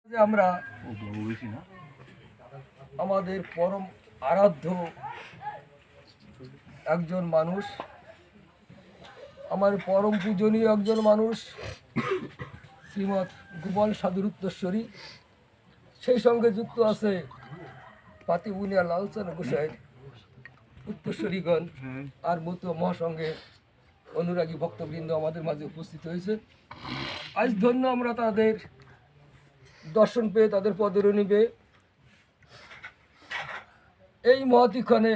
যে আমরা আমাদের পরম আরাধ্য একজন মানুষ, আমার পরম পূজনীয় একজন মানুষ শ্রীমৎ গোপাল সাধুর উত্তরস্বরী, সেই সঙ্গে যুক্ত আছে পাতিবুনিয়া লালচাঁদ গোসাইয়ের উত্তরস্বরীগণ আর মতো মহাসংঘের অনুরাগী ভক্তবৃন্দ আমাদের মাঝে উপস্থিত হয়েছে। আজ ধন্য আমরা তাদের দর্শন পেয়ে, তাদের পদরণী পেয়ে এই মহতিক্ষণে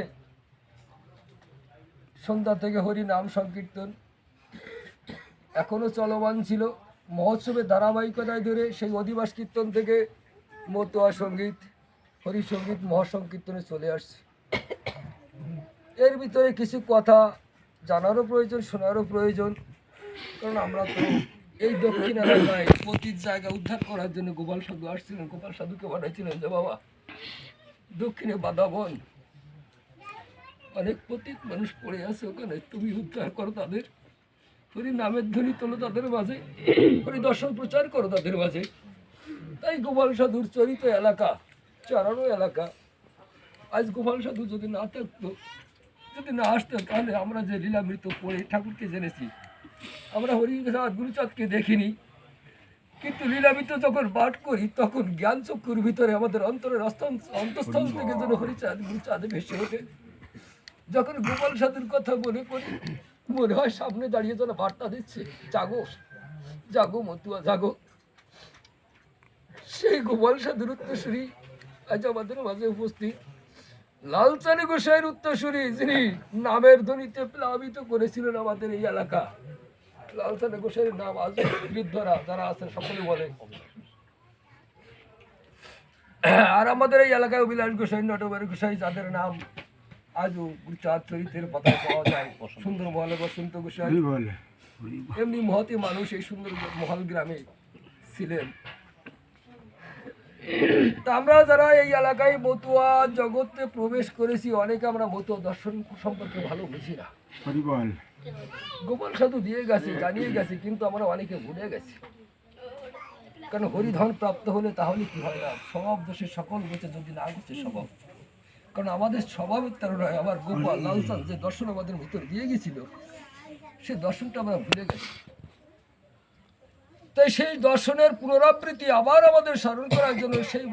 সন্ধ্যা থেকে হরি নাম সংকীর্তন এখনও চলমান ছিল। মহোৎসবের ধারাবাহিকতায় ধরে সেই অধিবাস কীর্তন থেকে মতুয়া সঙ্গীত, হরি সঙ্গীত, মহাসংকীর্তনে চলে আসছে। এর ভিতরে কিছু কথা জানারও প্রয়োজন, শোনারও প্রয়োজন, কারণ আমরা তো এই দক্ষিণ এলাকায় পতির জায়গা উদ্ধার করার জন্য গোপাল সাধু আসছিলেন। গোপাল সাধুকে বানাইছিলেন যে বাবা, দক্ষিণে বাদাবন, অনেক পতিত মানুষ পড়ে আছে ওখানে, তুমি উদ্ধার করো তাদের, হরি নামের ধ্বনি তোলো তাদের মাঝে, হরি দর্শন প্রচার করো তাদের মাঝে। তাই গোপাল সাধুর চরিত এলাকা, চরানো এলাকা। আজ গোপাল সাধু যদি না থাকতো, যদি না আসতো, তাহলে আমরা যে লীলামৃত পড়ে ঠাকুরকে জেনেছি, আমরা হরিচাঁদ গুরুচাঁদকে দেখিনি, কিন্তু লীলামৃত যখন পাঠ করি তখন জ্ঞান চক্ষুর ভিতরে আমাদের অন্তরের অন্তঃস্থল থেকে যেন হরিচাঁদ গুরুচাঁদ ভেসে ওঠে। যখন গোপাল সাধুর কথা মনে করি, মনে হয় সামনে দাঁড়িয়ে যেন বার্তা দিচ্ছে, জাগো জাগো মতুয়া জাগো। সেই গোপাল সাধুর উত্তরসূরি আজ আমাদের মাঝে উপস্থিত, লালচাঁদ গোসাইয়ের উত্তরসূরি, যিনি নামের ধ্বনিতে প্লাবিত করেছিলেন আমাদের এই এলাকা। লালচাঁদ গোসাইয়ের নাম আজ বৃদ্ধরা যারা আছেন সকলে বলে। আর আমাদের এই এলাকায় অবিলাস গোসাই, নটবর গোসাই, যাদের নাম আজও গুরুচাঁদ চরিত্রের পাতায় পাওয়া যায়। সুন্দর মহলে বসন্ত গোসাই, এমনি মহতি মানুষ এই সুন্দর মহল গ্রামে ছিলেন। তা আমরা যারা এই এলাকায় মতুয়া জগতে প্রবেশ করেছি, অনেকে আমরা মতুয়া দর্শন সম্পর্কে ভালো বুঝি না। গোপাল সাধু দিয়ে গেছে, জানিয়ে গেছে, কিন্তু আমরা অনেকে ভুলে গেছি। কারণ হরিধন প্রাপ্ত হলে তাহলে কি হয় না, স্বভাব দোষে সকল গোছে যদি না গোছে স্বভাব। কারণ আমাদের স্বভাবের তারণায় আমার গোপাল লালচাঁদ যে দর্শন আমাদের ভিতর দিয়ে গেছিল, সেই দর্শনটা আমরা ভুলে গেছি। তাই সেই দর্শনের পুনরাবৃত্তি আবার আমাদের স্মরণ করার জন্য সেই